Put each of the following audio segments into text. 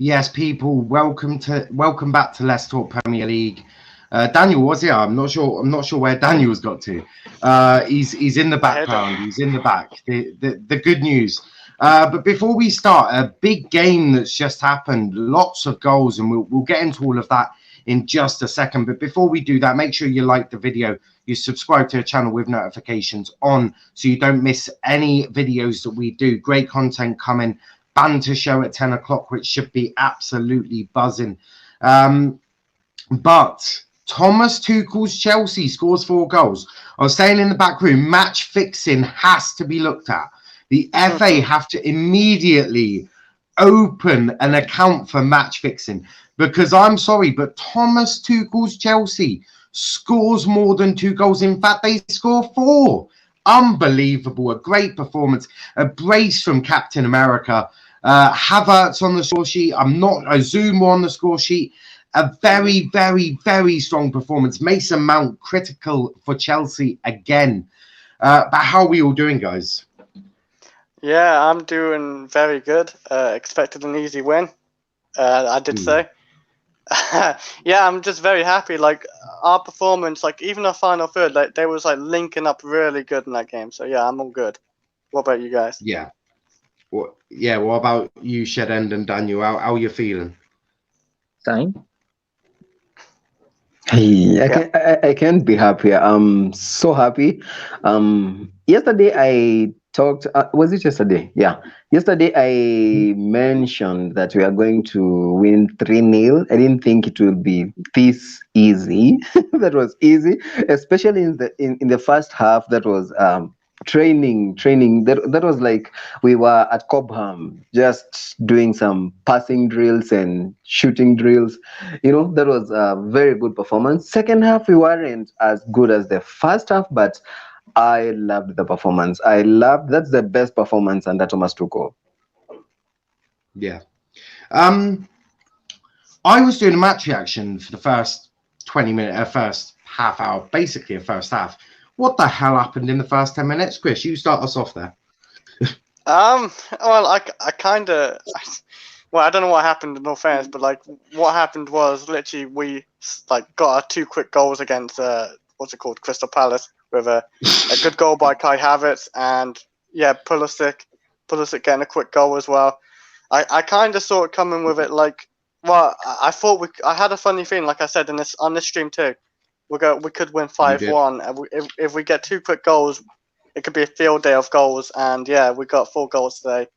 Yes, people, welcome back to Let's Talk Premier League. Daniel was here. I'm not sure where Daniel's got to. He's in the background. He's in the back. The good news. But before we start, a big game that's just happened. Lots of goals, and we'll get into all of that in just a second. But before we do that, make sure you like the video. You subscribe to the channel with notifications on, so you don't miss any videos that we do. Great content coming. Banter show at 10 o'clock, which should be absolutely buzzing. But Thomas Tuchel's Chelsea scores 4 goals. I was saying in the back room, match fixing has to be looked at. The FA have to immediately open an account for match fixing, because I'm sorry, but Thomas Tuchel's Chelsea scores more than 2 goals. In fact, they score 4. Unbelievable. A great performance. A brace from Captain America. Havertz on the score sheet. A Zuma on the score sheet. A very, very, very strong performance. Mason Mount critical for Chelsea again. But how are we all doing, guys? Yeah, I'm doing very good. Expected an easy win. I did say. Yeah, I'm just very happy. Like, our performance, like even our final third, like they was like linking up really good in that game. So yeah, I'm all good. What about you guys? Yeah. What about you, Shedend and Daniel? How are you feeling? Fine. Hey, I can't be happier. I'm so happy. Yesterday I talked. Was it yesterday? Yeah. Yesterday I mentioned that we are going to win 3-0. I didn't think it would be this easy. That was easy, especially in the first half. That was training. That was like we were at Cobham just doing some passing drills and shooting drills. That was a very good performance. Second half we weren't as good as the first half, but I loved the performance. That's the best performance under Thomas Tuchel. Yeah. I was doing a match reaction for the first 20 minutes, first half hour, basically a first half. What the hell happened in the first 10 minutes? Chris, you start us off there. Well, I kind of, well, I don't know what happened in all fairness, but like what happened was literally we like got our 2 quick goals against what's it called, Crystal Palace, with a good goal by Kai Havertz, and yeah, Pulisic getting a quick goal as well. I kind of saw it coming with it, like, well, I thought I had a funny feeling, like I said on this stream too. We could win 5-1, and if we get 2 quick goals, it could be a field day of goals. And yeah, we got 4 goals today.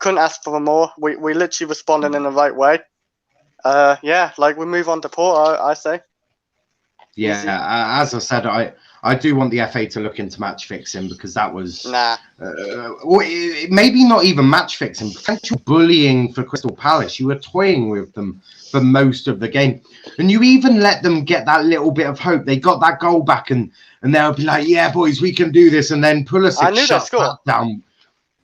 Couldn't ask for more. We literally responded in the right way. Yeah, like we move on to Port, I say. Yeah, as I said, I do want the FA to look into match fixing, because that was maybe not even match fixing, potential bullying for Crystal Palace. You were toying with them for most of the game, and you even let them get that little bit of hope. They got that goal back, and they'll be like, "Yeah, boys, we can do this." And then Pulisic shuts that down.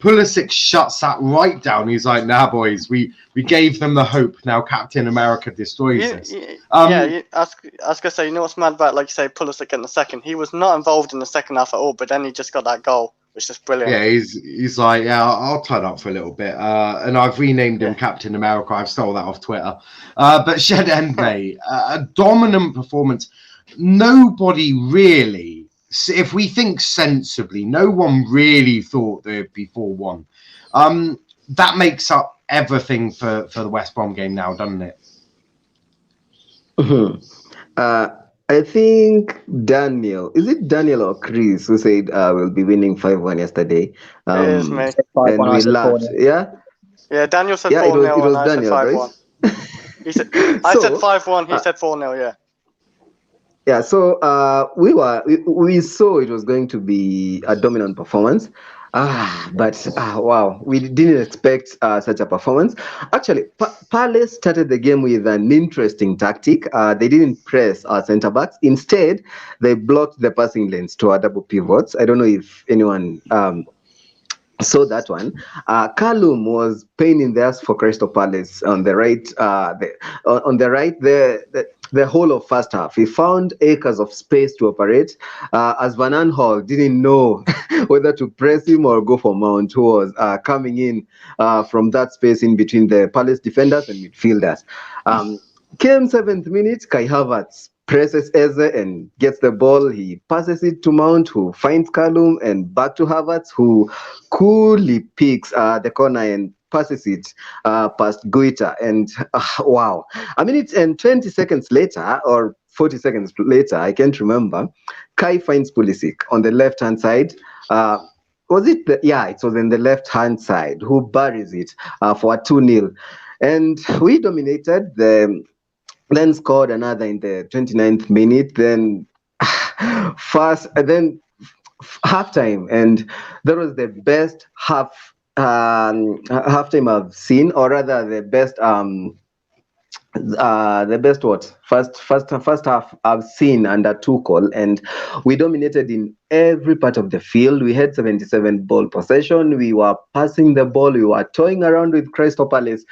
Pulisic shuts that right down. He's like, "Nah, boys, we gave them the hope. Now Captain America destroys this." I was gonna say, you know what's mad about, like you say, Pulisic in the second? He was not involved in the second half at all, but then he just got that goal, which is brilliant. Yeah, he's like, yeah, I'll turn up for a little bit. And I've renamed him Captain America. I've stole that off Twitter. But Shed End, mate, a dominant performance. Nobody really, if we think sensibly, no one really thought there'd be 4-1. That makes up everything for the West Brom game now, doesn't it? I think Daniel, is it Daniel or Chris who said we'll be winning 5-1 yesterday? It is me. And we laughed. Yeah? Yeah, Daniel said 4-0 it was and Daniel, I said 5-1. right? He said, I said 5-1, he said 4-0, yeah. Yeah, so we saw it was going to be a dominant performance. But wow, we didn't expect such a performance. Actually, Palace started the game with an interesting tactic. They didn't press our centre backs. Instead, they blocked the passing lanes to our double pivots. I don't know if anyone So that one, Callum was pain in the ass for Crystal Palace on the right. On the right, the whole of first half, he found acres of space to operate. As Van Aanholt didn't know whether to press him or go for Mount, who was coming in from that space in between the Palace defenders and midfielders. Came 7th minute, Kai Havertz presses Eze and gets the ball. He passes it to Mount, who finds Callum, and back to Havertz, who coolly picks the corner and passes it past Guita. And wow, a minute and 20 seconds later, or 40 seconds later, I can't remember, Kai finds Pulisic on the left hand side. Was it? Yeah, it was in the left hand side, who buries it for a 2-0. And we dominated. Then scored another in the 29th minute. Then halftime, and that was the best halftime I've seen, or rather the best what first half I've seen under Tuchel, and we dominated in every part of the field. We had 77 ball possession. We were passing the ball. We were toying around with Crystal Palace.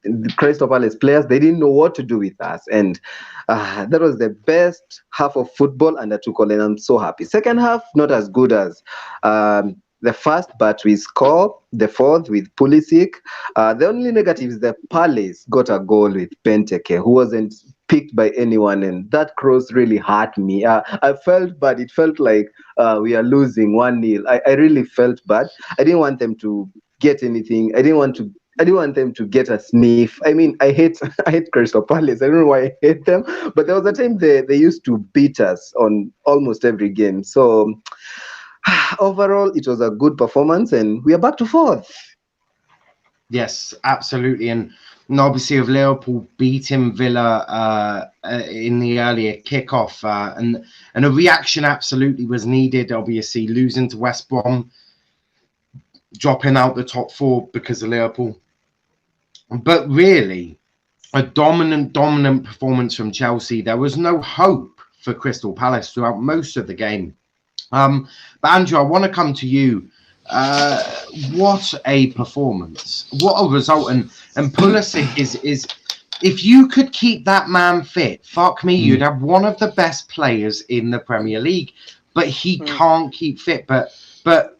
The Crystal Palace players, they didn't know what to do with us, and that was the best half of football under Tuchel, and I'm so happy. Second half, not as good as the first, but we score the fourth with Pulisic. The only negative is the Palace got a goal with Benteke, who wasn't picked by anyone, and that cross really hurt me. I felt bad. It felt like we are losing 1-0. I really felt bad. I didn't want them to get anything. I didn't want them to get a sniff. I mean, I hate Crystal Palace. I don't know why I hate them, but there was a time they used to beat us on almost every game. So overall, it was a good performance, and we are back to fourth. Yes, absolutely. And obviously, of Liverpool beating Villa in the earlier kickoff, and a reaction absolutely was needed. Obviously, losing to West Brom, dropping out the top four because of Liverpool. But really, a dominant performance from Chelsea. There was no hope for Crystal Palace throughout most of the game. But Andrew, I want to come to you. What a performance! What a result! And Pulisic is if you could keep that man fit, fuck me, you'd have one of the best players in the Premier League. But he can't keep fit. But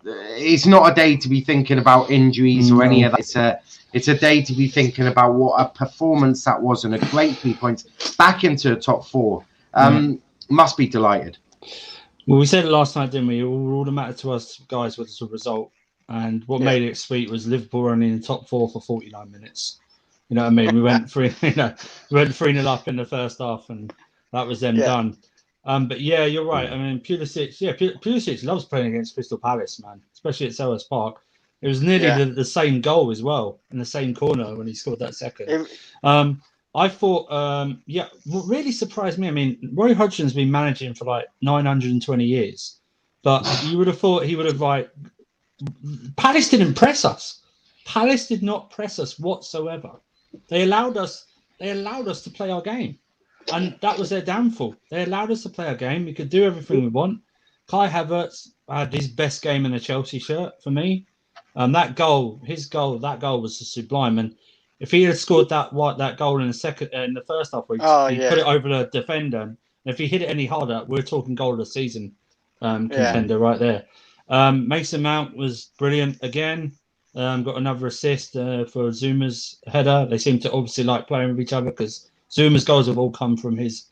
it's not a day to be thinking about injuries or any of that. It's a day to be thinking about what a performance that was, and a great 3 points back into the top four. Must be delighted. Well, we said it last night, didn't we? All that mattered to us guys was the result, and what made it sweet was Liverpool running in the top four for 49 minutes. You know what I mean? We went 3-0 up in the first half, and that was them done. But yeah, you're right. I mean, Pulisic loves playing against Crystal Palace, man, especially at Selhurst Park. It was nearly the same goal as well, in the same corner when he scored that second. I thought, what really surprised me, I mean, Roy Hodgson's been managing for like 920 years, but you would have thought he would have Palace didn't press us. Palace did not press us whatsoever. They allowed us to play our game, and that was their downfall. They allowed us to play our game. We could do everything we want. Kai Havertz had his best game in a Chelsea shirt for me. That goal was sublime. And if he had scored that goal in the first half, he put it over the defender. And if he hit it any harder, we're talking goal of the season contender right there. Mason Mount was brilliant again. Got another assist for Zuma's header. They seem to obviously like playing with each other, because Zuma's goals have all come from his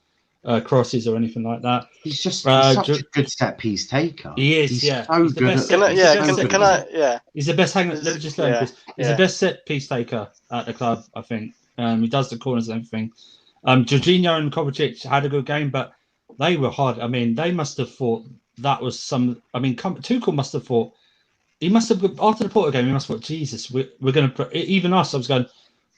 crosses or anything like that. He's just such a good set piece taker. He is, He's yeah. so He's the good. best. He's the best. Let me just learn this. He's the best set piece taker at the club, I think. He does the corners and everything. Jorginho and Kovacic had a good game, but they were hard. I mean, they must have thought that was some. I mean, Tuchel must have thought. He must have, after the Porto game, he must have thought, Jesus, we're going to. Even us, I was going,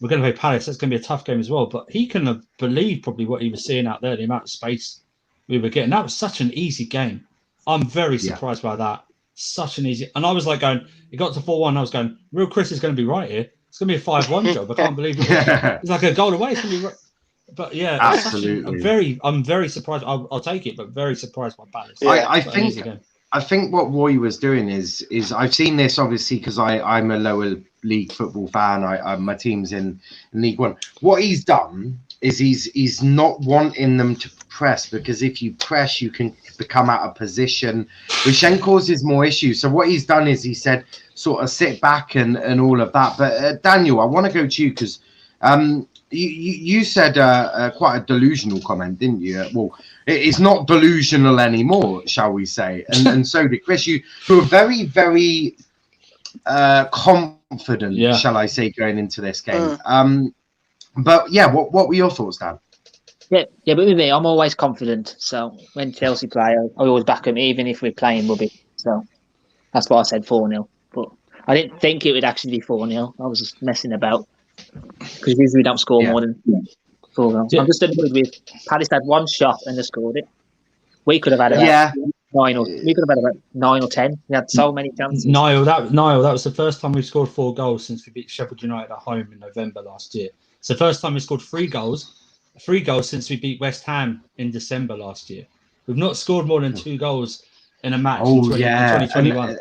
we're going to play Palace. That's going to be a tough game as well. But he couldn't have believed probably what he was seeing out there, the amount of space we were getting. That was such an easy game. I'm very surprised by that. Such an easy. And I was like going, it got to 4-1. I was going, real Chris is going to be right here. It's going to be a 5-1 job. I can't believe it. It's like a goal away. It's going to be right. But yeah, absolutely. I'm very surprised. I'll take it, but very surprised by Palace. Yeah, I I think what Roy was doing is I've seen this obviously because I'm a lower league football fan. My team's in League One. What he's done is he's not wanting them to press, because if you press, you can become out of position, which then causes more issues. So what he's done is he said sort of sit back and all of that. But Daniel, I want to go to you because you said quite a delusional comment, didn't you? Well, it's not delusional anymore, shall we say? And so did Chris. You were very, very confident, shall I say, going into this game. But yeah, what were your thoughts, Dan? Yeah, but with me, I'm always confident. So when Chelsea play, I always back them, even if we're playing rubbish. So that's why I said 4-0. But I didn't think it would actually be 4-0. I was just messing about. Because usually we don't score more than 4 goals. I'm just annoyed with Palace had one shot and they scored it. We could have had about 9 or 10. We had so many chances. Niall, that was the first time we've scored 4 goals since we beat Sheffield United at home in November last year. It's the first time we scored 3 goals since we beat West Ham in December last year. We've not scored more than 2 goals in a match in 2021.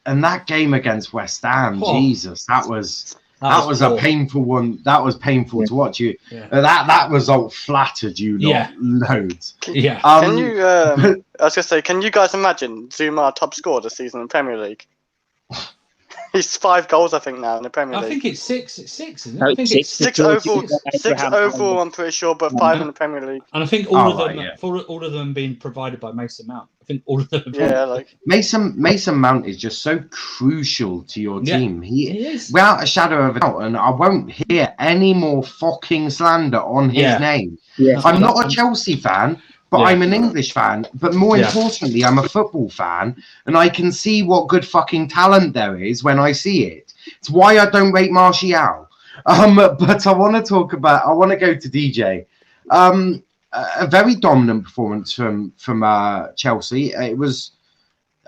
And that game against West Ham, Jesus, that was a painful one. That was painful to watch. That result flattered you loads. Yeah. Can you? I was gonna say, can you guys imagine Zuma top scorer this season in the Premier League? He's 5 goals, I think, now in the Premier League. I think it's 6. It's 6, isn't it? No, I think it's 6 overall. 6 overall, I'm pretty sure, but 5 in the Premier League. And I think all of them being provided by Mason Mount. I think all of them. Mason Mount is just so crucial to your team. He is, without a shadow of a doubt. And I won't hear any more fucking slander on his name. Yeah. I'm not a Chelsea fan, but I'm an English fan. But more importantly, I'm a football fan, and I can see what good fucking talent there is when I see it. It's why I don't rate Martial. But I want to go to DJ. A very dominant performance from Chelsea. It was.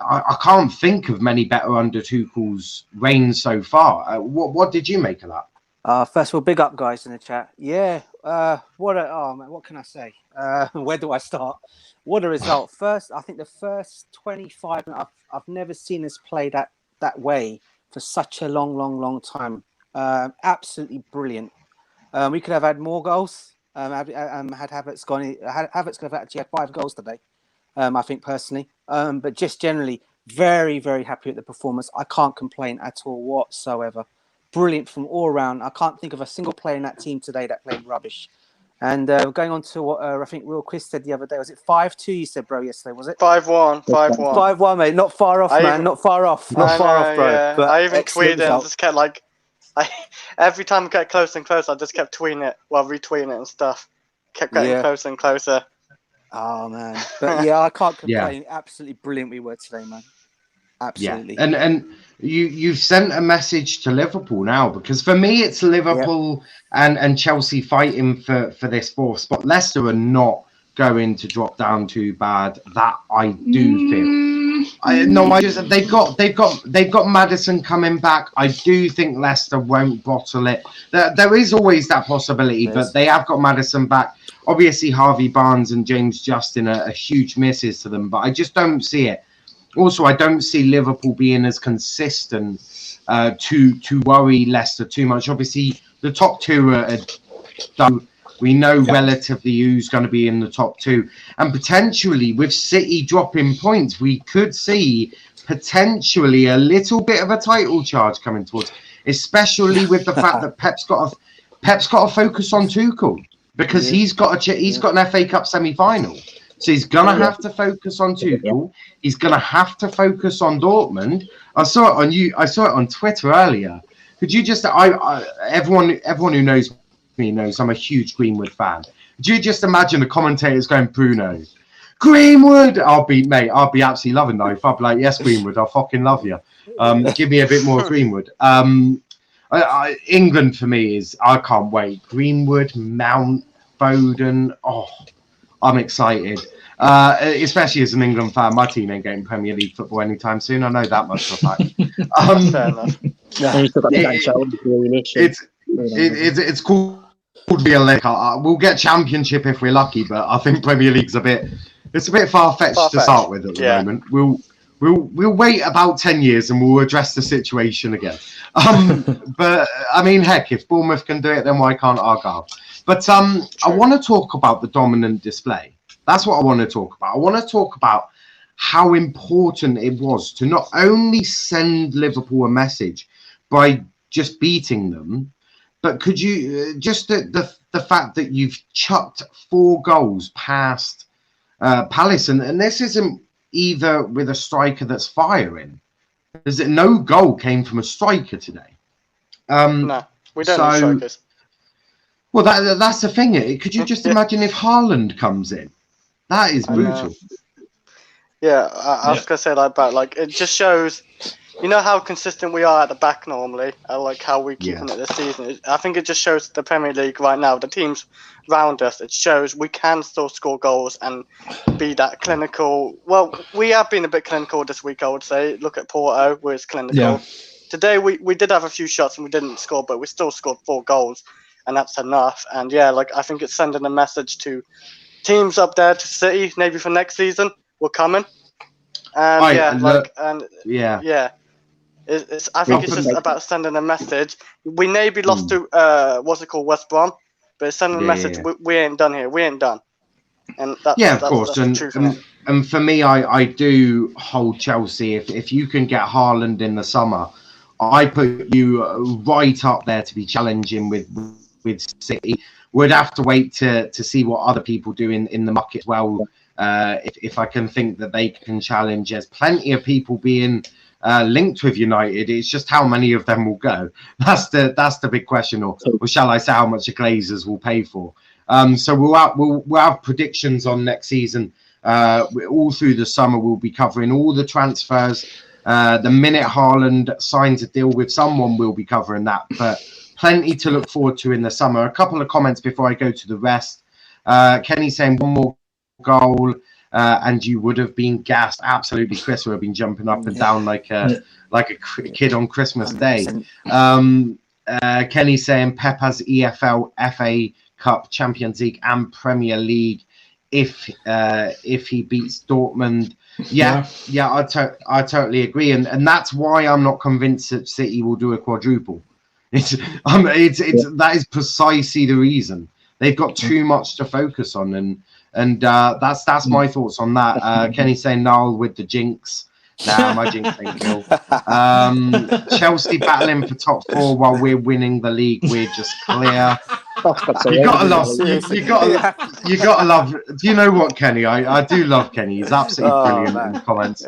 I can't think of many better under Tuchel's reign so far. What did you make of that? First of all, big up guys in the chat. Yeah. What can I say? Where do I start? What a result! First, I think the first 25 minutes, I've never seen us play that way for such a long time. Absolutely brilliant. We could have had more goals. Had Havertz gone, Havertz could have actually had 5 goals today. I think personally, but just generally, very, very happy with the performance. I can't complain at all whatsoever. Brilliant from all around. I can't think of a single player in that team today that played rubbish. And going on to what I think Real Chris said the other day, was it 5-2 you said, bro, yesterday, was it? 5-1, 5-1. 5-1, mate. Not far off, man. Not far off, bro. Yeah. But I even tweeted it and just kept every time I get closer and closer, I just kept tweeting it while retweeting it and stuff. Kept getting closer and closer. Oh, man. But yeah, I can't complain. Absolutely brilliant we were today, man. Absolutely. Yeah. And you've sent a message to Liverpool now, because for me it's Liverpool and Chelsea fighting for this 4th spot. Leicester are not going to drop down too bad. That I do feel. They've got Maddison coming back. I do think Leicester won't bottle it. There is always that possibility, but they have got Maddison back. Obviously, Harvey Barnes and James Justin are huge misses to them, but I just don't see it. Also, I don't see Liverpool being as consistent to worry Leicester too much. Obviously, the top 2 are done. We know relatively who's going to be in the top 2. And potentially, with City dropping points, we could see potentially a little bit of a title charge coming towards, especially with the fact that Pep's got to focus on Tuchel, because he's got an FA Cup semi-final. So he's going to have to focus on Tuchel. He's going to have to focus on Dortmund. I saw it on Twitter earlier. Could you just... everyone who knows me knows I'm a huge Greenwood fan. Do you just imagine the commentators going, Bruno, Greenwood? I'll be absolutely loving that. I'll be like, yes, Greenwood, I fucking love you. Give me a bit more Greenwood. England for me is... I can't wait. Greenwood, Mount, Foden... Oh... I'm excited, especially as an England fan. My team ain't getting Premier League football anytime soon. I know that much for a fact. Fair enough. It's cool to be a league. We'll get Championship if we're lucky, but I think Premier League's a bit far-fetched to start with at the moment. We'll wait about 10 years and we'll address the situation again. But I mean, heck, if Bournemouth can do it, then why can't Argyle? But I want to talk about the dominant display. That's what I want to talk about. I want to talk about how important it was to not only send Liverpool a message by just beating them, but could you just the fact that you've chucked 4 goals past Palace, and this isn't either with a striker that's firing. Is it no goal came from a striker today? No, we don't need strikers. Well, that's the thing. Could you just imagine if Haaland comes in? That is brutal. Yeah, I was gonna say it just shows, you know how consistent we are at the back normally, like how we keeping it this season. I think it just shows the Premier League right now, the teams around us. It shows we can still score goals and be that clinical. Well, we have been a bit clinical this week, I would say. Look at Porto, where it's clinical. Yeah. Today we did have a few shots and we didn't score, but we still scored 4 goals, and that's enough. And I think it's sending a message to teams up there, to City, maybe for next season. We're coming, and It's I think it's just about sending a message. We maybe lost to West Brom, but it's sending a message. We ain't done here. We ain't done. And that's, of course. That's and for me, I do hold Chelsea. If you can get Haaland in the summer, I put you right up there to be challenging with City. We'd have to wait to see what other people do in the market as well. If I can think that they can challenge, there's plenty of people being linked with United. It's just how many of them will go. That's the big question, or shall I say, how much the Glazers will pay for. So we'll have predictions on next season. All through the summer, we'll be covering all the transfers. The minute Haaland signs a deal with someone, we'll be covering that. But plenty to look forward to in the summer. A couple of comments before I go to the rest. Kenny saying 1 more goal and you would have been gassed. Absolutely, Chris would have been jumping up and down like a kid on Christmas Day. Kenny saying Pep has EFL, FA Cup, Champions League and Premier League if he beats Dortmund. I totally agree, and that's why I'm not convinced that City will do a quadruple. That is precisely the reason. They've got too much to focus on, and that's my thoughts on that. Kenny saying Niall with the jinx. Nah, my jinx ain't cool. Chelsea battling for top 4 while we're winning the league. We're just clear. You gotta love. You gotta love. Do you know what, Kenny? I do love Kenny. He's absolutely brilliant in the comments.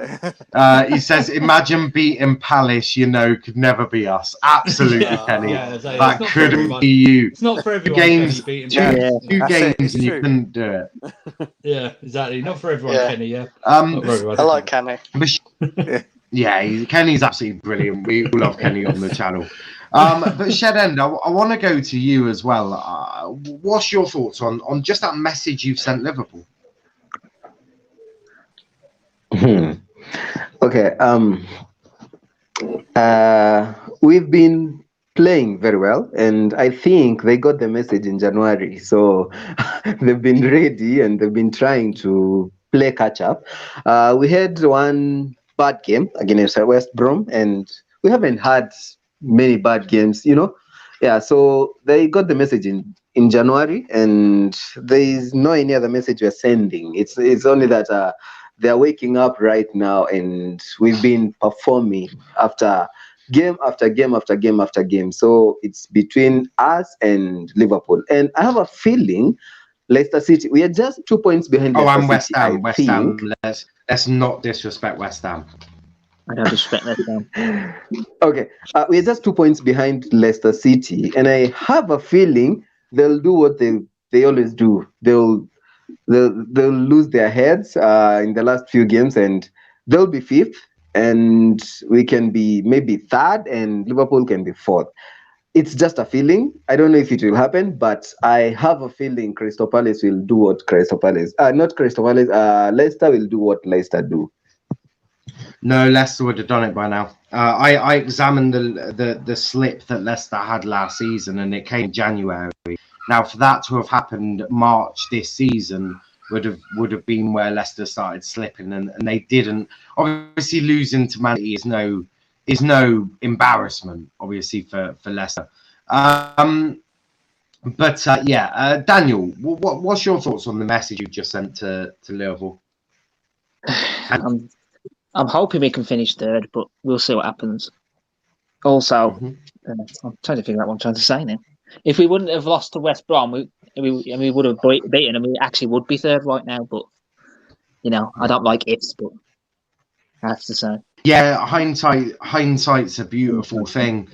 He says, "Imagine beating Palace. Could never be us." Absolutely, Kenny. That couldn't be you. It's not for everyone. Games, Kenny, two games, and you couldn't do it. Yeah, exactly. Not for everyone, Kenny. Yeah. I like Kenny. Kenny's absolutely brilliant. We love Kenny on the channel. But Shed-End, I want to go to you as well. What's your thoughts on just that message you've sent Liverpool? Okay. We've been playing very well, and I think they got the message in January. So they've been ready and they've been trying to play catch up. We had one bad game against West Brom, and we haven't had many bad games, so they got the message in January, and there is no any other message we're sending. It's only that they're waking up right now, and we've been performing after game after game after game after game. So it's between us and Liverpool, and I have a feeling Leicester City, we are just 2 points behind. And West Ham. West Ham. Let's not disrespect West Ham. I don't respect that. Okay, we're just 2 points behind Leicester City, and I have a feeling they'll do what they always do. They'll lose their heads in the last few games, and they'll be 5th, and we can be maybe 3rd, and Liverpool can be 4th. It's just a feeling. I don't know if it will happen, but I have a feeling Crystal Palace will do what Leicester will do what Leicester do. No, Leicester would have done it by now. I examined the slip that Leicester had last season, and it came in January. Now, for that to have happened March this season would have been where Leicester started slipping, and they didn't. Obviously, losing to Man City is no embarrassment, obviously for Leicester. Daniel, what's your thoughts on the message you just sent to Liverpool? I'm hoping we can finish third, but we'll see what happens. Also, I'm trying to figure out what I'm trying to say now. If we wouldn't have lost to West Brom, we would have beaten them. We actually would be third right now. But I don't like ifs, but I have to say. Yeah, hindsight's a beautiful thing.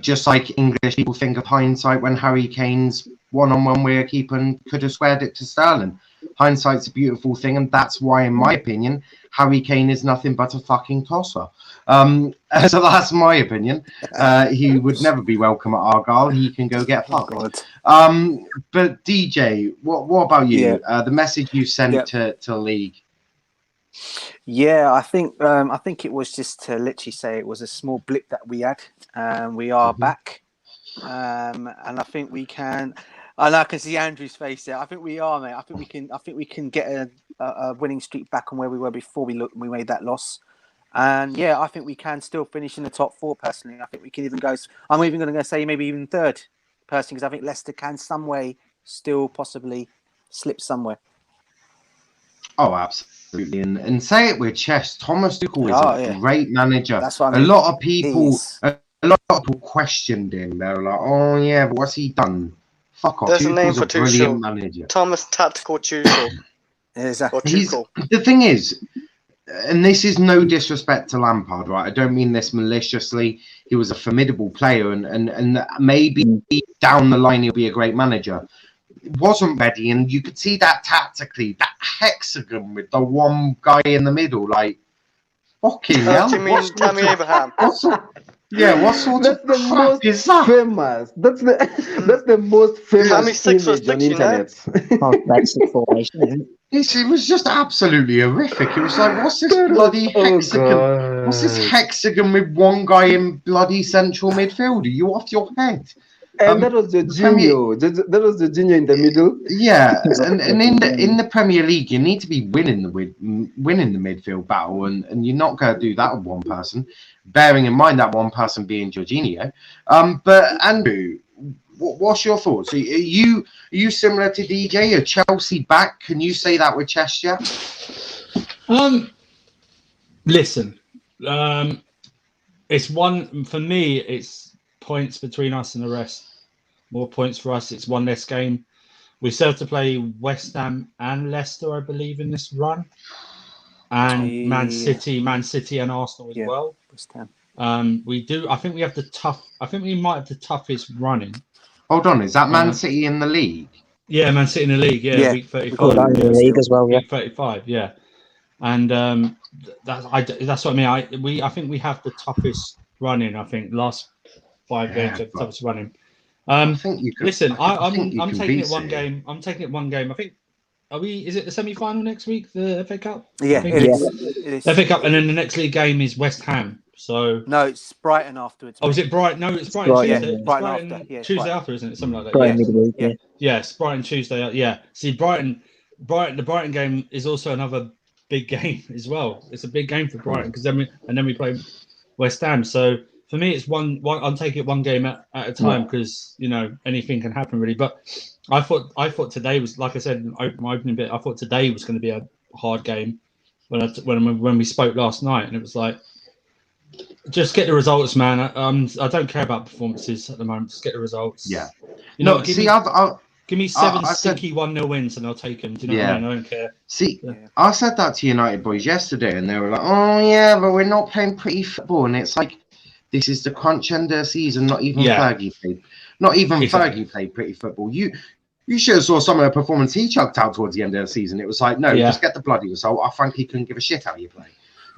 Just like English people think of hindsight when Harry Kane's one-on-one with a keeper and could have squared it to Sterling. Hindsight's a beautiful thing, and that's why, in my opinion, Harry Kane is nothing but a fucking tosser. So that's my opinion. He would never be welcome at Argyle. He can go get fucked. But DJ, what about you? The message you sent to the league. Yeah, I think it was just to literally say it was a small blip that we had. We are back, and I think we can. And I can see Andrew's face there. I think we are, mate. I think we can get a winning streak back on where we were before we made that loss. And yeah, I think we can still finish in the top 4. Personally, I think we can even go. I'm even going to say maybe even third, personally, because I think Leicester can some way still possibly slip somewhere. Oh, absolutely. And say it with chest. Thomas Tuchel is a great manager. That's what I mean. A lot of people questioned him. They were like, "Oh yeah, but what's he done?" Fuck off. There's a name for Tuchel. Manager. Thomas Tactical Tuchel. Exactly. The thing is, and this is no disrespect to Lampard, right? I don't mean this maliciously. He was a formidable player, and maybe down the line he'll be a great manager. Wasn't ready, and you could see that tactically, that hexagon with the one guy in the middle, like fucking hell. Do you mean Tammy Abraham? What sort of crap is that? Famous. That's the most famous image on internet. That's the formation, isn't it? It was just absolutely horrific. It was like, what's this bloody hexagon? What's this hexagon with one guy in bloody central midfield? Are you off your head? And that was Jorginho. That was Jorginho in the middle. Yeah, and in the Premier League, you need to be winning the midfield battle, and you're not going to do that with one person. Bearing in mind that one person being Jorginho. But Andrew, what's your thoughts? Are you similar to DJ? Are Chelsea back? Can you say that with chest, yeah? Listen, it's one for me. It's points between us and the rest. More points for us. It's one less game. We still have to play West Ham and Leicester, I believe, in this run, and Man City and Arsenal as well. West Ham. We do. I think we have the tough. I think we might have the toughest running. Hold on, is that Man City in the league? Yeah, Man City in the league. Yeah. Week 35. In the league as well. Yeah. Week 35. Yeah, and that's what I mean. I think we have the toughest running. I think last 5 games have the toughest running. I think you could. Listen, I'm taking it one game. I'm taking it one game. I think. Is it the semi-final next week? The FA Cup. Yeah, it is. FA Cup, and then the next league game is West Ham. So no, it's Brighton afterwards. Oh, is it Brighton? No, it's Brighton Tuesday. Yeah. Brighton after. Yeah, Tuesday after, isn't it? Something like that. Brighton yeah. Yes, Brighton Tuesday. Yeah. See, the Brighton game is also another big game as well. It's a big game for Brighton because then we play West Ham. So for me, it's one. I'm taking it one game at a time because anything can happen really. But I thought today was, like I said in my opening bit. I thought today was going to be a hard game when we spoke last night, and it was like, just get the results, man. I don't care about performances at the moment. Just get the results. Yeah. Give me 7 sticky 1-0 wins and I'll take them. Do you know what I mean? I don't care. See, I said that to United boys yesterday, and they were like, "Oh yeah, but we're not playing pretty football," and it's like, this is the crunch end of the season. Not even Fergie played. Not even Fergie played pretty football. You should have saw some of the performance he chucked out towards the end of the season. It was like, no, just get the bloody result. I frankly couldn't give a shit how you play.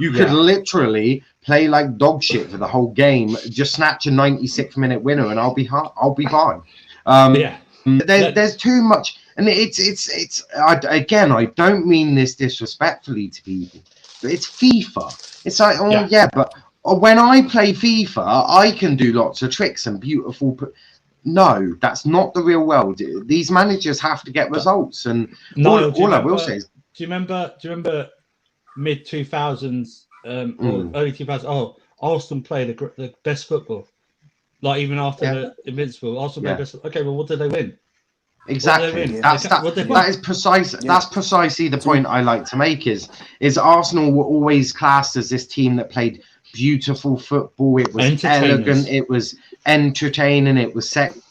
You could literally play like dog shit for the whole game, just snatch a 96-minute winner, and I'll be fine. There's too much, and I don't mean this disrespectfully to people, but it's FIFA. It's like, but when I play FIFA, I can do lots of tricks and beautiful. No, that's not the real world. These managers have to get results, and all I will say is, do you remember mid 2000s or early 2000s? Oh, Arsenal played the best football. Like even after the Invincible, Arsenal played best. Okay, well, what did they win? Exactly. That is precise. Yeah. That's precisely the point I like to make. Is Arsenal were always classed as this team that played beautiful football. It was elegant. It was entertaining. It was sexy.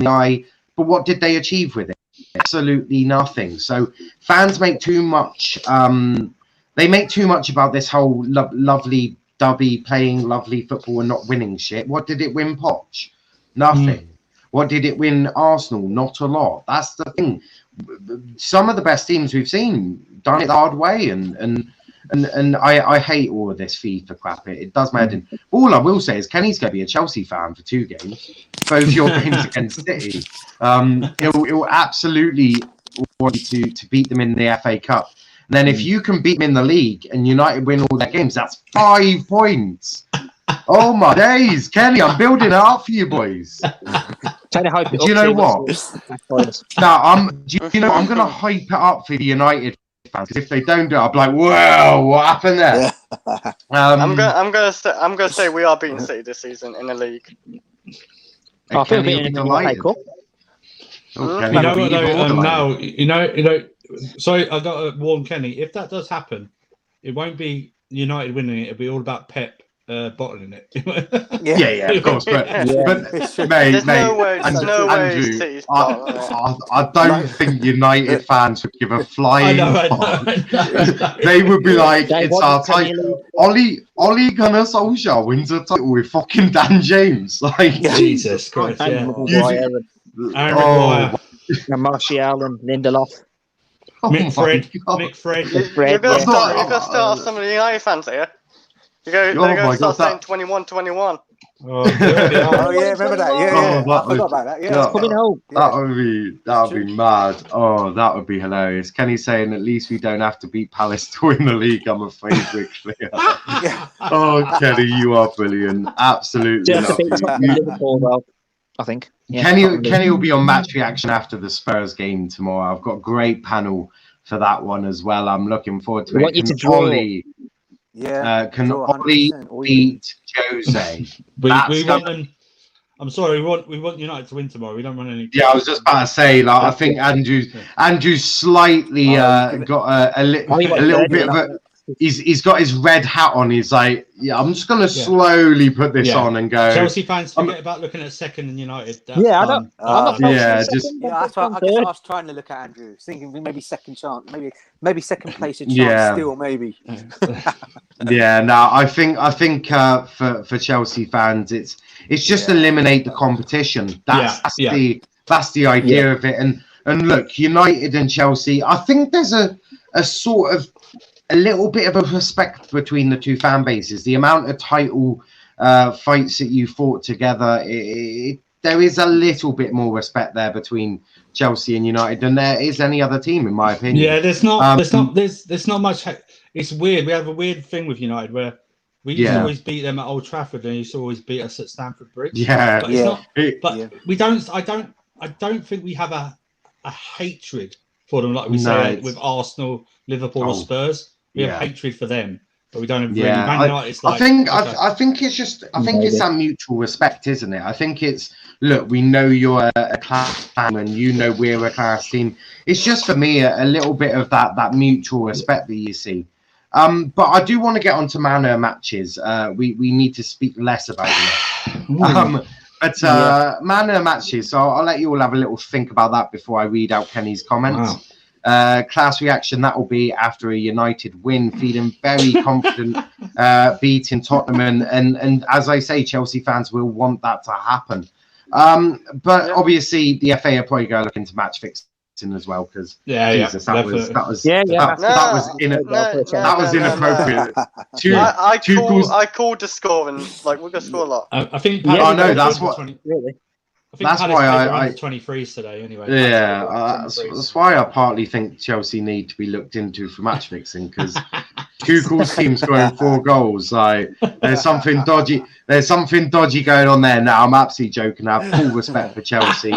But what did they achieve with it? Absolutely nothing. So fans make too much. They make too much about this whole lovely dubby playing lovely football and not winning shit. What did it win, Poch? Nothing. What did it win, Arsenal? Not a lot. That's the thing. Some of the best teams we've seen done it the hard way, and I hate all of this FIFA crap. It does my head in. All I will say is Kenny's going to be a Chelsea fan for 2 games, both your games against City. It will absolutely want you to beat them in the FA Cup. And then if you can beat them in the league and United win all their games, that's 5 points. Oh my days, Kenny! I'm building it up for you boys. Trying to hype it do you know what? I'm going to hype it up for the United fans, because if they don't do it, I'll be like, "Whoa, what happened there?" I'm gonna say we are beating City this season in the league. I feel beating in the Cup. Okay, you know what though? You know. Sorry, I got to warn Kenny. If that does happen, it won't be United winning it. It'll be all about Pep bottling it. yeah, of course. But mate, Andrew, I don't think United fans would give a flying fuck. They would be like, it's our title. Ole Gunnar Solskjaer wins a title with fucking Dan James. Like, Jesus Christ, Aaron Martial and Lindelof. Mick Fred. You're going to start off some of the United fans here. They're going to start saying 21-21. Oh yeah, remember that? Yeah, I forgot about that. Yeah, it's coming home. That would be mad. Oh, that would be hilarious. Kenny's saying at least we don't have to beat Palace to win the league. I'm afraid we're clear. Oh, Kenny, you are brilliant. Absolutely. Liverpool, though, I think. Yeah, Kenny will be on Match Reaction after the Spurs game tomorrow. I've got a great panel for that one as well. I'm looking forward to it. Want you to draw. Can Ollie beat Jose? we want them. I'm sorry, we want United to win tomorrow. We don't want any. Yeah, I was just about to say, like, I think Andrew's slightly got a little bit of a. He's got his red hat on. He's like, I'm just gonna slowly put this on and go. Chelsea fans forget about looking at second and United. I'm not. That's why I was trying to look at Andrew, thinking maybe second chance, maybe second place a chance still, maybe. I think for Chelsea fans, it's just eliminate the competition. That's the idea of it. And look, United and Chelsea, I think there's a sort of a little bit of a respect between the two fan bases. The amount of title fights that you fought together, there is a little bit more respect there between Chelsea and United than there is any other team, in my opinion. Yeah, there's not much. It's weird. We have a weird thing with United where we used to always beat them at Old Trafford, and they used to always beat us at Stamford Bridge. We don't. I don't think we have a hatred for them like we say with Arsenal, Liverpool, or Spurs. We have hatred for them, but we don't have really. Man United's like, I think it's just. I think it's that mutual respect, isn't it? I think it's. Look, we know you're a class team, and you know we're a class team. It's just for me a little bit of that mutual respect that you see. But I do want to get onto manner matches. We need to speak less about it. Manner matches. So I'll let you all have a little think about that before I read out Kenny's comments. Wow. Class reaction, that will be after a United win, feeling very confident, beating Tottenham, and as I say, Chelsea fans will want that to happen. But obviously the FA are probably going to look into match fixing as well, because Jesus, that was inappropriate. I called the score, and like we're gonna score a lot. I think. That's what. Really. That's why I 23s today anyway. Yeah, that's why I partly think Chelsea need to be looked into for match fixing, because Tuchel's team scoring 4 goals. Like there's something dodgy. There's something dodgy going on there. Now I'm absolutely joking. I have full respect for Chelsea.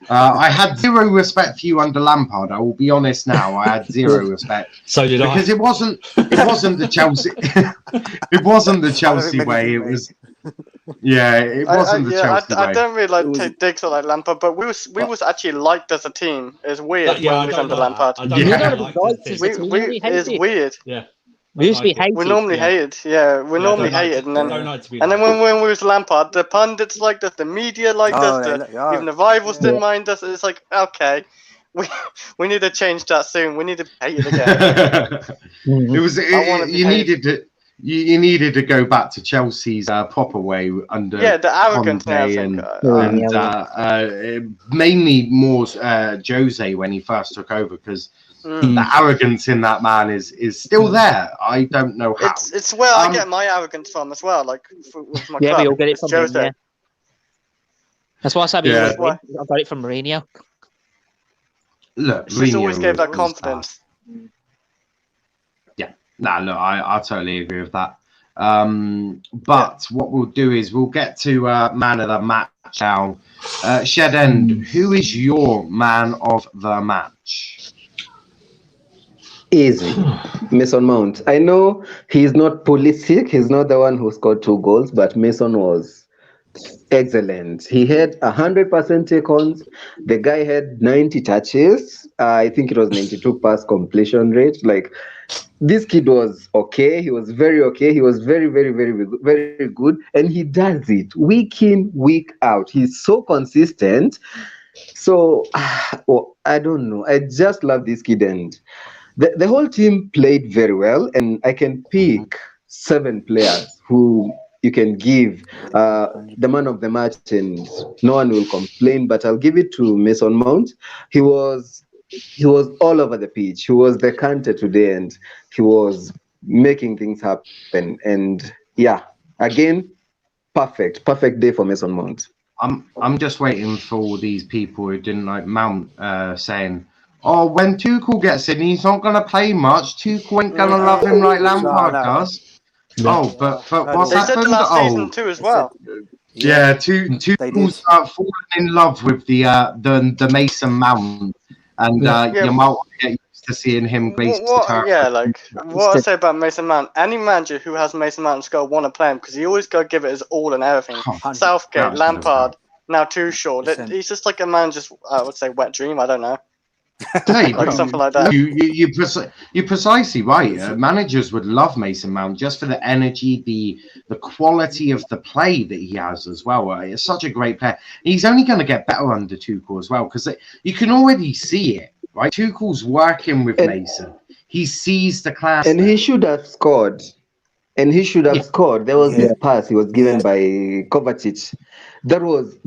I had zero respect for you under Lampard. I will be honest now. I had zero respect. So did because I. it wasn't the Chelsea. It wasn't the Chelsea many way. did, It mate. was. Yeah, it wasn't the Chelsea I way. don't really like It was- take digs at like Lampard, but we was actually liked as a team. It's weird Yeah, when I we was don't under like that. Lampard. I don't Yeah. We really don't like like this us thing. as a team. We We it's hated. weird. Yeah. We used to be Like it. hated. We normally Yeah. hated. Yeah, we Yeah, normally don't like hated, to- and then don't like to be and then liked. when we was Lampard, the pundits liked us, the media liked us, even the rivals yeah. didn't mind us. It's like okay, we need to change that soon. We need to be hated again. It was. I wanna be You hated. needed to. You needed to go back to Chelsea's proper way under Yeah, the arrogance and Conte everything. and mainly more Jose when he first took over because the arrogance in that man is still there. I don't know how. It's where I get my arrogance from as well. Like with my Yeah, club. we all get it It's from him. Jose. Yeah. That's why I said Yeah. I got it from Mourinho. Look, It's just always Mourinho gave that was confidence. Nah, look, I totally agree with that. But what we'll do is we'll get to man of the match now. Shed End, who is your man of the match? Easy. Mason Mount. I know he's not Pulisic. He's not the one who scored 2 goals, but Mason was excellent. He had 100% take-ons. The guy had 90 touches. I think it was 92 pass completion rate. Like, this kid was okay. He was very okay. He was very, very, very, very good. And he does it week in, week out. He's so consistent. So, I don't know. I just love this kid. And the whole team played very well. And I can pick 7 players who you can give the man of the match, and no one will complain. But I'll give it to Mason Mount. He was all over the pitch. He was the counter today, and he was making things happen. And yeah, again, perfect day for Mason Mount. I'm just waiting for all these people who didn't like Mount saying, "Oh, when Tuchel gets in, he's not going to play much. Tuchel ain't going to love him like Lampard does." Yeah. Oh, but what's They said happened? the last Oh, season too as well. yeah, They Tuchel's did. fallen in love with the Mason Mount, and Yeah. you might get used to seeing him. What I say about Mason Mount, any manager who has Mason Mount score want to play him because he always got to give it his all and everything. Southgate, Lampard, now Tuchel. Listen. He's just like a man, just I would say wet dream. I don't know, Hey, like something like that. You're precisely right. Managers would love Mason Mount just for the energy, the quality of the play that he has as well. It's such a great player. He's only going to get better under Tuchel as well because you can already see it. Right, Tuchel's working with Mason. He sees the class, and he should have scored. Scored. There was this pass he was given by Kovacic. That was.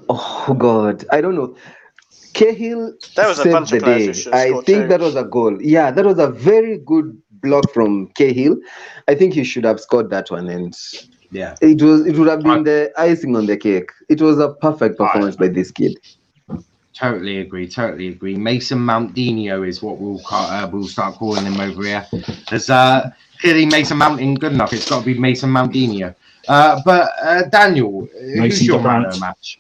Oh God, I don't know. Cahill There was a saved bunch the of players day. who should I score think too. that was a goal. Yeah, that was a very good block from Cahill. I think he should have scored that one, and yeah, it would have been the icing on the cake. It was a perfect performance by this kid. Totally agree. Mason Mountdinho is what we'll start calling him over here. There's clearly Mason Mount ain't good enough. It's got to be Mason Mountdinho. But Daniel, who's your man of the match?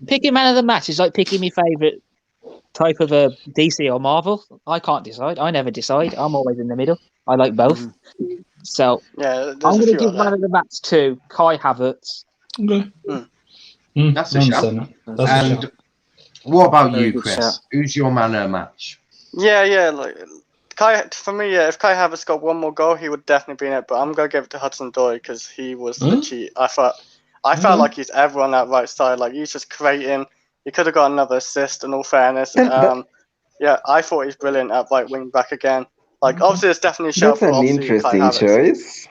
Picking man of the match is like picking my favourite type of a DC or Marvel. I can't decide. I never decide. I'm always in the middle. I like both. So Yeah, I'm going to give like man of the match to Kai Havertz. Okay. That's a shout. And what about you, Chris? Shout. Who's your man of the match? Yeah, like Kai. For me, if Kai Havertz got one more goal, he would definitely be in it. But I'm gonna give it to Hudson-Odoi because he was literally. I felt like he's ever on that right side. Like he's just creating. He could have got another assist. In all fairness, yeah, I thought he's brilliant at right wing back again. Like obviously, it's definitely a shout That's for an obviously Kai interesting Havertz. choice.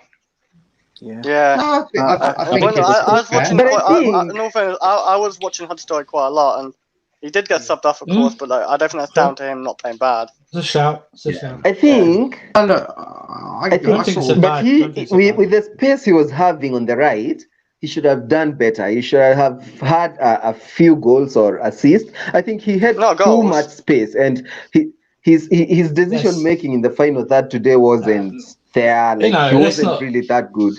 Yeah. No, I think I was watching. But I think- In all fairness, I was watching Hudson-Odoi quite a lot, and he did get subbed off, of course. But like, I don't think that's down to him not playing bad. It's a shout. Shout. I think. I don't think so. But with the space he was having on the right, he should have done better. He should have had a few goals or assists. I think he had No, too goals. much space, and his decision making in the final third today wasn't there. Like he wasn't really that good.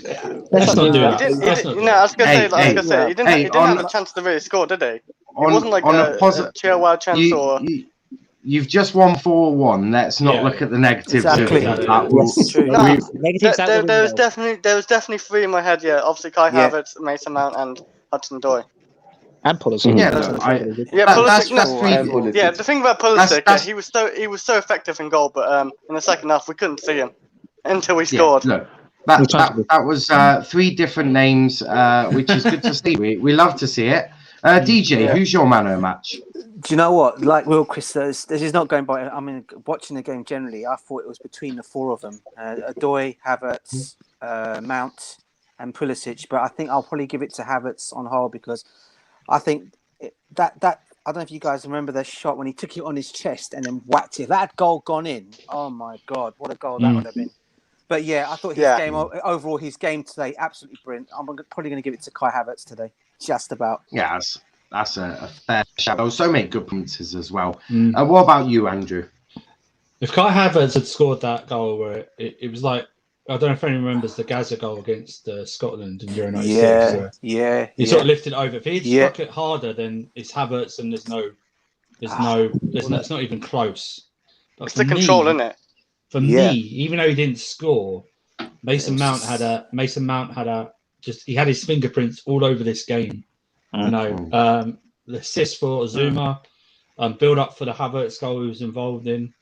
Let's not do that. I was gonna say, he didn't have a chance to really score, did he? It wasn't like a chill wild chance or. You've just won 4-1. Let's not look at the negatives. Exactly. Of that. There was definitely three in my head. Yeah, obviously Kai Havertz, Mason Mount, and Hudson-Odoi. And Pulisic. Pulisic. Yeah, the thing about Pulisic, he was so effective in goal, but in the second half we couldn't see him until we scored. Look, that was 3 different names, which is good to see. We love to see it. DJ, who's your man of the match? Do you know what? Like Will, Chris, this is not going by. I mean, watching the game generally, I thought it was between the 4 of them: Odoi, Havertz, Mount, and Pulisic. But I think I'll probably give it to Havertz on whole because I think that I don't know if you guys remember the shot when he took it on his chest and then whacked it. If that had goal gone in, oh my God, what a goal that would have been. But yeah, I thought his game overall, his game today, absolutely brilliant. I'm probably going to give it to Kai Havertz today, just about. Yes. That's a fair shout. There were so many good performances as well. What about you, Andrew? If Kai Havertz had scored that goal where it was like, I don't know if anyone remembers the Gaza goal against Scotland in Euro 96. He sort of lifted over. If he'd struck it harder, then it's Havertz and it's not even close. But it's the control, isn't it? For me, even though he didn't score, Mason Mount had he had his fingerprints all over this game. You know, the assist for Azuma, build up for the Havertz goal he was involved in.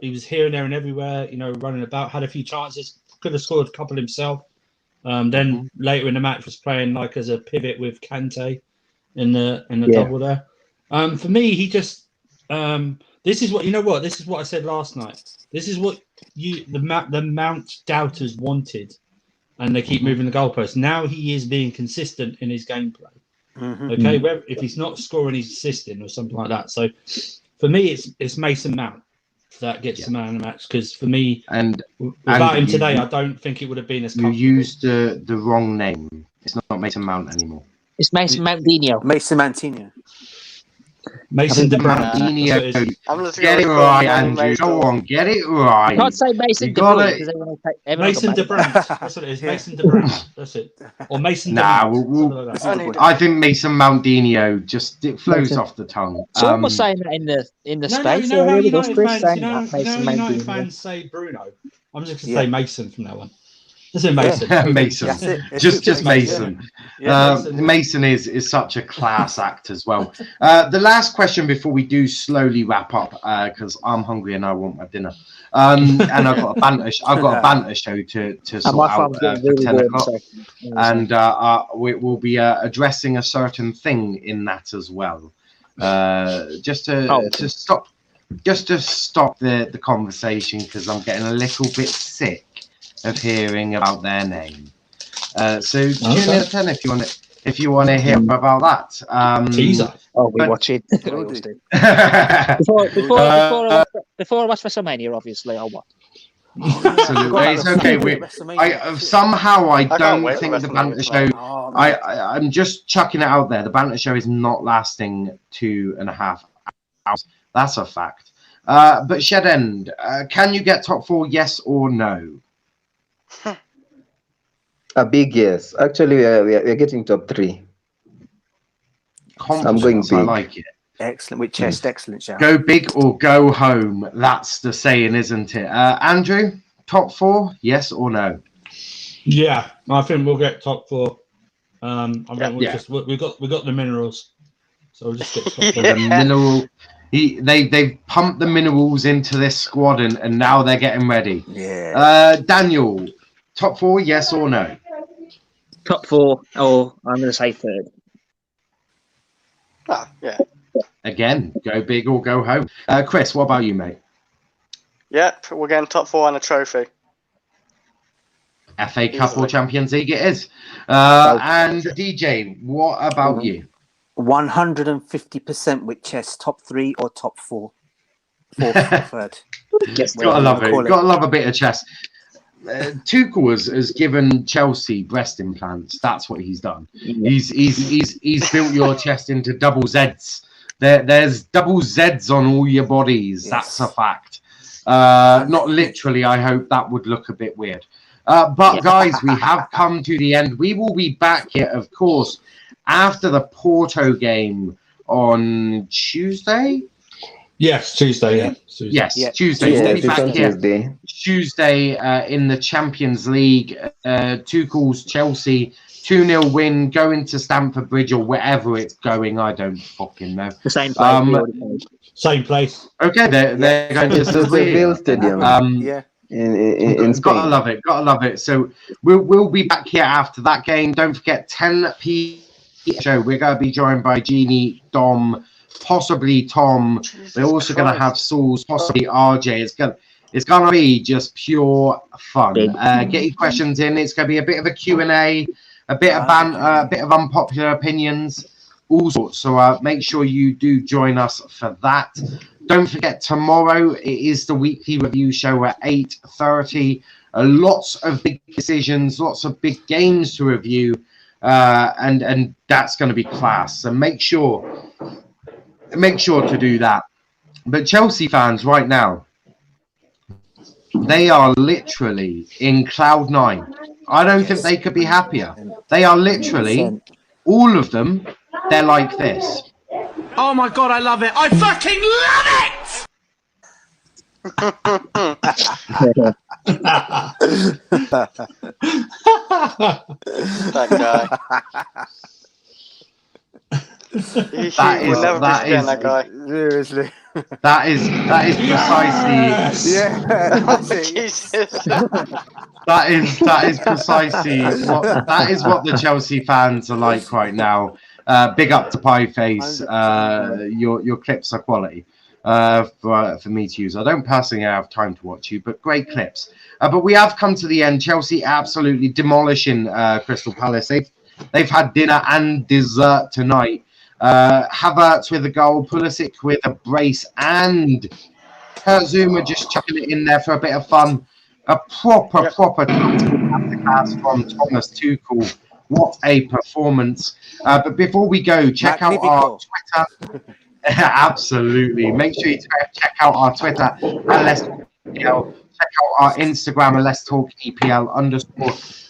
He was here and there and everywhere, you know, running about, had a few chances, could have scored a couple himself. Then later in the match was playing like as a pivot with Kante in the double there. For me, he just this is what this is what I said last night. This is what the Mount doubters wanted, and they keep moving the goalposts. Now he is being consistent in his gameplay. Okay, if he's not scoring, he's assisting or something like that. So for me, it's Mason Mount that gets the man of the match because for me, and without him today, I don't think it would have been as comfortable. You used the wrong name. It's not Mason Mount anymore. It's Mason Mountino. Mason Mountino. Mason De Bruyne. Get it right, Andrew. Go on, get it right. You can't say Mason De Bruyne. Mason De Bruyne. That's what it is. Mason De Bruyne. That's it. Or Mason De Bruyne. I think Mason Mountino just it flows off the tongue. Someone was saying that in the space. You know how United fans say Bruno? I'm just going to say Mason from now on. Just say Mason. Mason. Just Mason. Mason is such a class act as well. The last question before we do slowly wrap up, because I'm hungry and I want my dinner. And I've got a banter show to sort out for 10 o'clock. And we'll be addressing a certain thing in that as well. Just to stop the conversation because I'm getting a little bit sick of hearing about their name. So tune in at 10 if you want to hear about that. Teaser. We watch it. Before I watch WrestleMania, obviously I'll watch. Absolutely, it's okay. Somehow I don't think the banter show. I'm just chucking it out there. The banter show is not lasting 2.5 hours. That's a fact. But Shed End, can you get top 4? Yes or no? A big yes. Actually, we are getting top 3. I'm going big. I like it. Excellent with chest. Excellent shout. Go big or go home. That's the saying, isn't it? Andrew, top 4? Yes or no? Yeah, I think we'll get top 4. I think we got the minerals, so we'll just get top 4. The mineral. They've pumped the minerals into this squad and now they're getting ready. Yeah. Daniel, top 4, yes or no? Top 4, or I'm going to say 3rd. Yeah. Again, go big or go home. Chris, what about you, mate? Yep, we're getting top 4 and a trophy. FA Cup or Champions League it is. And DJ, what about you? 150% with chess, top 3 or top 4. 4th or 3rd. Gotta love it. Gotta love a bit of chess. Tuchel has given Chelsea breast implants. That's what he's done. He's built your chest into double Zs. There's double Zs on all your bodies. Yes. That's a fact. Not literally. I hope that would look a bit weird. But guys, we have come to the end. We will be back here, of course, after the Porto game on Tuesday. Yes, Tuesday. Yeah, Tuesday. Yes, Yeah. Tuesday. Yeah, We'll be it's back on here Tuesday. Tuesday in the Champions League. 2 calls, Chelsea, 2-0 win, going to Stamford Bridge or wherever it's going. I don't fucking know. The same place. Same place. Okay, they're going to It's the Seville Stadium. Yeah. In Spain. Gotta love it. So we'll be back here after that game. Don't forget 10 p.m. show. We're going to be joined by Jeannie, Dom, possibly Tom. We're also going to have Sauls, possibly RJ. It's gonna be just pure fun. Get your questions in. It's gonna be a bit of a Q&A, a bit of banter, a bit of unpopular opinions, all sorts. So make sure you do join us for that. Don't forget, tomorrow it is the weekly review show at 8:30. Lots of big decisions, lots of big games to review, and that's going to be class. So make sure to do that. But Chelsea fans right now, they are literally in cloud 9. I don't think they could be happier. They are literally, all of them, they're like this. Oh my god, I love it. I fucking love it! That guy. We'll never be forgetting that guy. Seriously. That is precisely. Yeah. That's it. Jesus. That is precisely what the Chelsea fans are like right now. Big up to Pieface. Your clips are quality for me to use. I don't personally have time to watch you, but great clips. But we have come to the end. Chelsea absolutely demolishing Crystal Palace. They've had dinner and dessert tonight. Havertz with a goal, Pulisic with a brace, and Kurt Zouma just chucking it in there for a bit of fun. A proper masterclass from Thomas Tuchel. What a performance. But before we go, check out our Twitter. Absolutely. Make sure you check out our Twitter at Let's Talk EPL. Check out our Instagram at Let's Talk EPL_.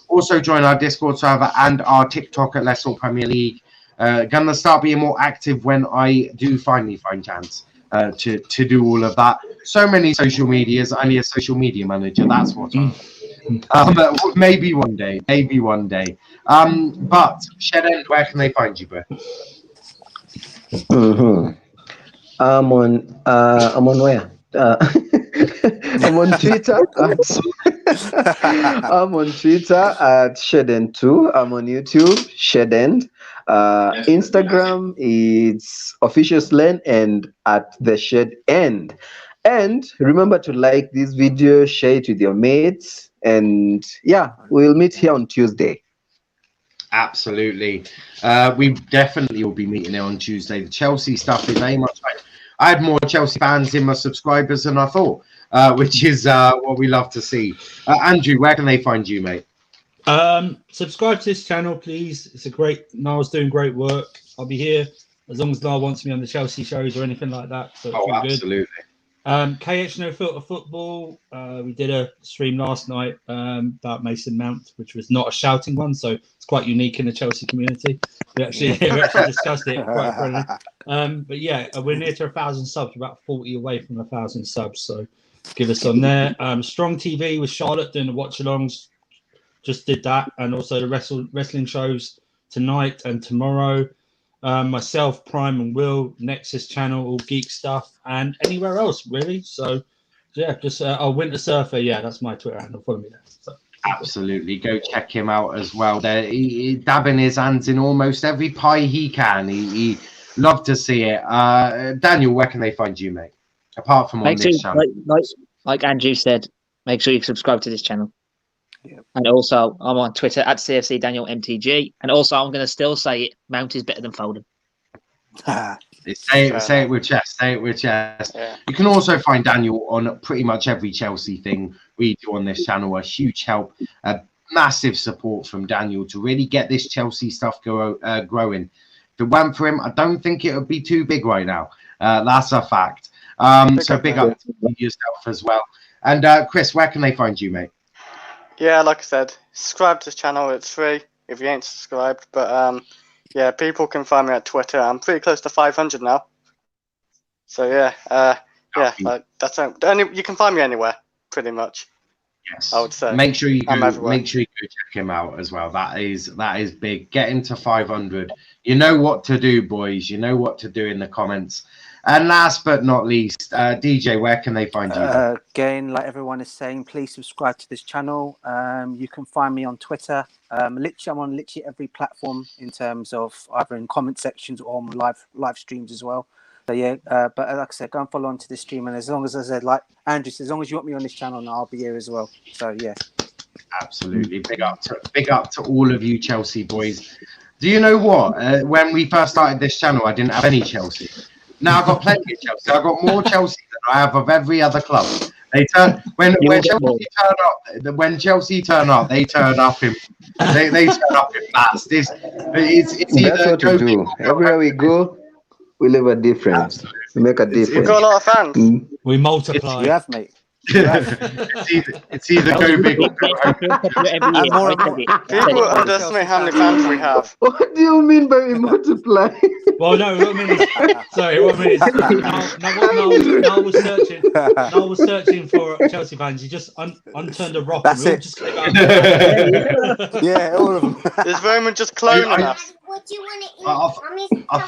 Also join our Discord server and our TikTok at Let's Talk Premier League. Gonna start being more active when I do finally find chance to do all of that. So many social medias. I need a social media manager. That's what I'm. Maybe one day. But Shed, where can they find you, bro? I'm on where? I'm on Twitter. I'm on Twitter at Shedend2. I'm on YouTube, Shedend. Instagram, it's official Slen and at the Shed End. And remember to like this video, share it with your mates, and yeah, we'll meet here on Tuesday. Absolutely. We definitely will be meeting here on Tuesday. The Chelsea stuff is very much like I had more Chelsea fans in my subscribers than I thought, which is what we love to see. Andrew, where can they find you, mate? Subscribe to this channel, please. It's a great. Niall's doing great work. I'll be here as long as Niall wants me on the Chelsea shows or anything like that. So it's all absolutely. Good. KH No Filter Football. We did a stream last night about Mason Mount, which was not a shouting one, so it's quite unique in the Chelsea community. We actually discussed it quite friendly. But yeah, we're near to 1,000 subs, about 40 away from 1,000 subs. So give us on there. Strong TV with Charlotte doing the watch-alongs. Just did that, and also the wrestling shows tonight and tomorrow. Myself, Prime and Will, Nexus channel, all geek stuff, and anywhere else really. So yeah, just Winter Surfer. Yeah, that's my Twitter handle. Follow me there. So. Absolutely, go check him out as well. There, he dabbing his hands in almost every pie he can. He love to see it. Daniel, where can they find you, mate? Apart from on this channel, like Andrew said, make sure you subscribe to this channel. Yep. And also, I'm on Twitter at CFC Daniel MTG. And also, I'm going to still say it: Mount is better than Foden. Say it with chest. Say it with chest. Yeah. You can also find Daniel on pretty much every Chelsea thing we do on this channel. A huge help, a massive support from Daniel to really get this Chelsea stuff growing. If it weren't for him, I don't think it would be too big right now. That's a fact. So big up to yourself as well. And Chris, where can they find you, mate? Yeah, like I said, subscribe to this channel. It's free if you ain't subscribed. But yeah, people can find me at Twitter. I'm pretty close to 500 now. So yeah, like, that's you can find me anywhere, pretty much. Yes, I would say. Make sure you I'm go. everywhere. Make sure you go check him out as well. That is big. Get into 500. You know what to do, boys. You know what to do in the comments. And last but not least, DJ, where can they find you? Again, like everyone is saying, please subscribe to this channel. You can find me on Twitter. I'm on literally every platform in terms of either in comment sections or on live streams as well. So yeah, but like I said, go and follow on to this stream. And as long as I said, like Andrew said, as long as you want me on this channel, I'll be here as well. So yeah. Absolutely. Big up to all of you Chelsea boys. Do you know what? When we first started this channel, I didn't have any Chelsea. Now I've got plenty of Chelsea. I've got more Chelsea than I have of every other club. They turn when Chelsea turn up, they turn up in mass. It's either That's what we do. Everywhere we go, we live a difference. We make a difference. We've got a lot of fans. We multiply. You have, mate. it's either go big or go home. People underestimate how many fans we have. What do you mean by multiply? Well, no, what I mean is, sorry, what I mean is, now I was searching for Chelsea fans. You just unturned a rock. That's and it. Just Yeah, all of them. Is Roman just cloning us? What do you want to eat? I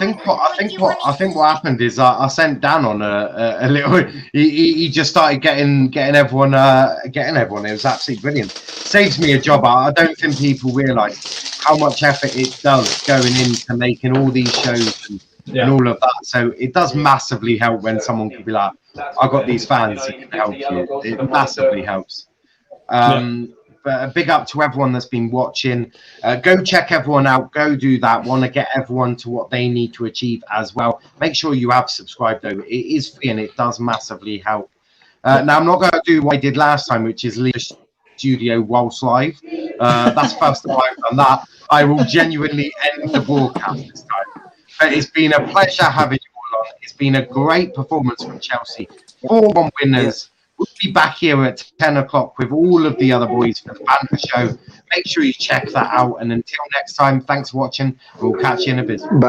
think what happened is I sent Dan on a little. He just started getting everyone. It was absolutely brilliant. Saves me a job. I don't think people realise how much effort it does going into making all these shows and all of that. So it does massively help when someone can be like, "I got these fans who can help you." It massively helps. But a big up to everyone that's been watching. Go check everyone out. Go do that. Want to get everyone to what they need to achieve as well. Make sure you have subscribed though. It is free and it does massively help. Now I'm not going to do what I did last time, which is leave the studio whilst live. That's the first time I've done that. I will genuinely end the broadcast this time. But it's been a pleasure having you all on. It's been a great performance from Chelsea. 4-1 winners. We'll be back here at 10 o'clock with all of the other boys for the banter show. Make sure you check that out. And until next time, thanks for watching. We'll catch you in a bit.